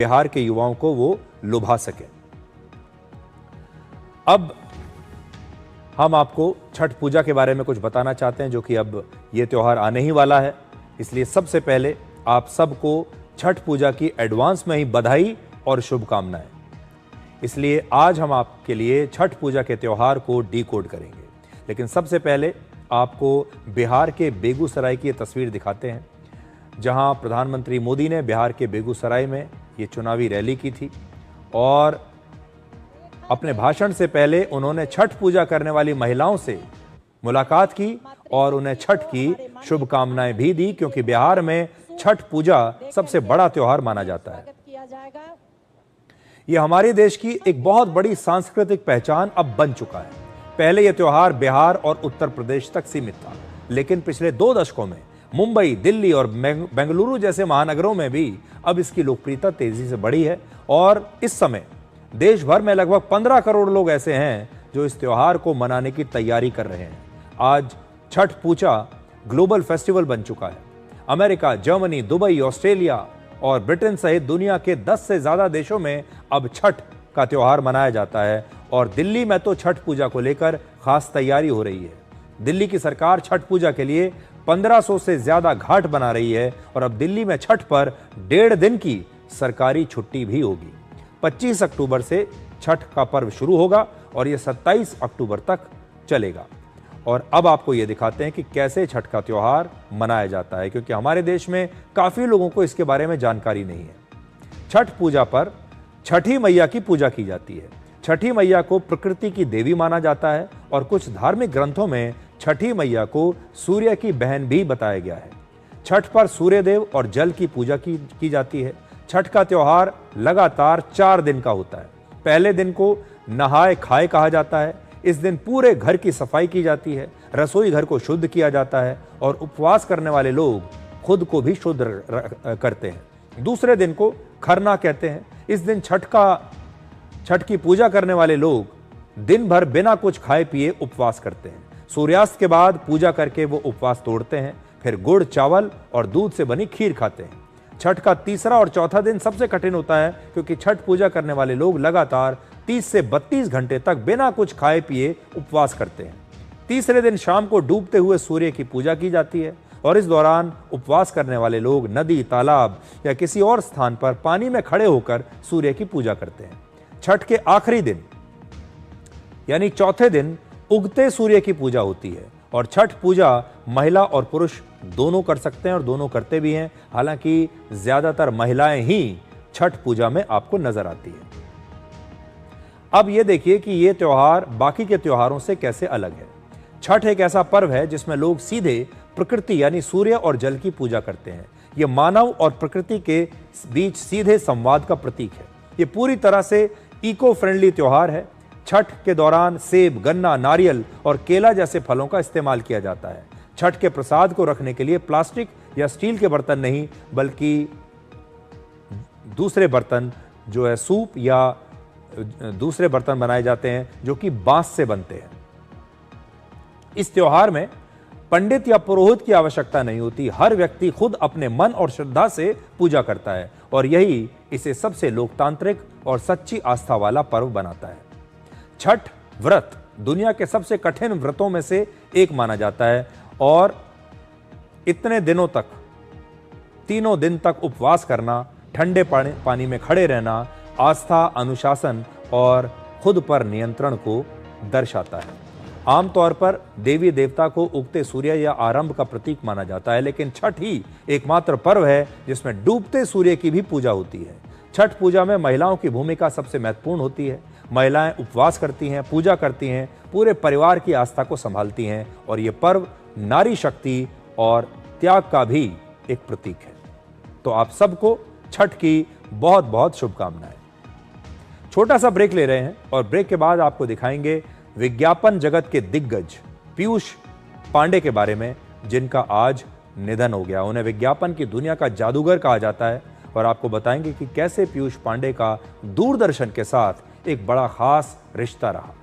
बिहार के युवाओं को वो लुभा सके। अब हम आपको छठ पूजा के बारे में कुछ बताना चाहते हैं, जो कि अब ये त्योहार आने ही वाला है। इसलिए सबसे पहले आप सबको छठ पूजा की एडवांस में ही बधाई और शुभकामनाएं। इसलिए आज हम आपके लिए छठ पूजा के त्योहार को डिकोड करेंगे। लेकिन सबसे पहले आपको बिहार के बेगूसराय की ये तस्वीर दिखाते हैं, जहां प्रधानमंत्री मोदी ने बिहार के बेगूसराय में ये चुनावी रैली की थी और अपने भाषण से पहले उन्होंने छठ पूजा करने वाली महिलाओं से मुलाकात की और उन्हें छठ की शुभकामनाएं भी दी, क्योंकि बिहार में छठ पूजा सबसे बड़ा त्योहार माना जाता है। यह हमारे देश की एक बहुत बड़ी सांस्कृतिक पहचान अब बन चुका है। पहले यह त्योहार बिहार और उत्तर प्रदेश तक सीमित था, लेकिन पिछले 2 दशकों में मुंबई, दिल्ली और बेंगलुरु जैसे महानगरों में भी अब इसकी लोकप्रियता तेजी से बढ़ी है और इस समय देश भर में लगभग 15 करोड़ लोग ऐसे हैं जो इस त्योहार को मनाने की तैयारी कर रहे हैं। आज छठ पूजा ग्लोबल फेस्टिवल बन चुका है। अमेरिका, जर्मनी, दुबई, ऑस्ट्रेलिया और ब्रिटेन सहित दुनिया के 10 से ज्यादा देशों में अब छठ का त्योहार मनाया जाता है और दिल्ली में तो छठ पूजा को लेकर खास तैयारी हो रही है। दिल्ली की सरकार छठ पूजा के लिए 1500 से ज्यादा घाट बना रही है और अब दिल्ली में छठ पर 1.5 दिन की सरकारी छुट्टी भी होगी। 25 अक्टूबर से छठ का पर्व शुरू होगा और यह 27 अक्टूबर तक चलेगा। और अब आपको यह दिखाते हैं कि कैसे छठ का त्योहार मनाया जाता है, क्योंकि हमारे देश में काफी लोगों को इसके बारे में जानकारी नहीं है। छठ पूजा पर छठी मैया की पूजा की जाती है। छठी मैया को प्रकृति की देवी माना जाता है और कुछ धार्मिक ग्रंथों में छठी मैया को सूर्य की बहन भी बताया गया है। छठ पर सूर्यदेव और जल की पूजा की जाती है। छठ का त्योहार लगातार 4 दिन का होता है। पहले दिन को नहाए खाए कहा जाता है। इस दिन पूरे घर की सफाई की जाती है, रसोई घर को शुद्ध किया जाता है और उपवास करने वाले लोग खुद को भी शुद्ध करते हैं। दूसरे दिन को खरना कहते हैं। इस दिन छठ की पूजा करने वाले लोग दिन भर बिना कुछ खाए पिए उपवास करते हैं। सूर्यास्त के बाद पूजा करके वो उपवास तोड़ते हैं, फिर गुड़, चावल और दूध से बनी खीर खाते हैं। छठ का तीसरा और चौथा दिन सबसे कठिन होता है, क्योंकि छठ पूजा करने वाले लोग लगातार 30 से 32 घंटे तक बिना कुछ खाए पिए उपवास करते हैं। तीसरे दिन शाम को डूबते हुए सूर्य की पूजा की जाती है और इस दौरान उपवास करने वाले लोग नदी, तालाब या किसी और स्थान पर पानी में खड़े होकर सूर्य की पूजा करते हैं। छठ के आखिरी दिन यानी चौथे दिन उगते सूर्य की पूजा होती है और छठ पूजा महिला और पुरुष दोनों कर सकते हैं और दोनों करते भी हैं। हालांकि ज्यादातर महिलाएं ही छठ पूजा में आपको नजर आती है। अब यह देखिए कि यह त्योहार बाकी के त्योहारों से कैसे अलग है। छठ एक ऐसा पर्व है जिसमें लोग सीधे प्रकृति यानी सूर्य और जल की पूजा करते हैं। यह मानव और प्रकृति के बीच सीधे संवाद का प्रतीक है। यह पूरी तरह से इको फ्रेंडली त्योहार है। छठ के दौरान सेब, गन्ना, नारियल और केला जैसे फलों का इस्तेमाल किया जाता है। छठ के प्रसाद को रखने के लिए प्लास्टिक या स्टील के बर्तन नहीं, बल्कि दूसरे बर्तन जो है सूप या दूसरे बर्तन बनाए जाते हैं जो कि बांस से बनते हैं। इस त्योहार में पंडित या पुरोहित की आवश्यकता नहीं होती। हर व्यक्ति खुद अपने मन और श्रद्धा से पूजा करता है और यही इसे सबसे लोकतांत्रिक और सच्ची आस्था वाला पर्व बनाता है। छठ व्रत दुनिया के सबसे कठिन व्रतों में से एक माना जाता है और इतने दिनों तक, 3 दिन तक उपवास करना, ठंडे पानी में खड़े रहना आस्था, अनुशासन और खुद पर नियंत्रण को दर्शाता है। आमतौर पर देवी देवता को उगते सूर्य या आरंभ का प्रतीक माना जाता है, लेकिन छठ ही एकमात्र पर्व है जिसमें डूबते सूर्य की भी पूजा होती है। छठ पूजा में महिलाओं की भूमिका सबसे महत्वपूर्ण होती है। महिलाएं उपवास करती हैं, पूजा करती हैं, पूरे परिवार की आस्था को संभालती हैं और ये पर्व नारी शक्ति और त्याग का भी एक प्रतीक है। तो आप सबको छठ की बहुत बहुत शुभकामनाएं। छोटा सा ब्रेक ले रहे हैं और ब्रेक के बाद आपको दिखाएंगे विज्ञापन जगत के दिग्गज पीयूष पांडे के बारे में, जिनका आज निधन हो गया। उन्हें विज्ञापन की दुनिया का जादूगर कहा जाता है और आपको बताएंगे कि कैसे पीयूष पांडे का दूरदर्शन के साथ एक बड़ा खास रिश्ता रहा।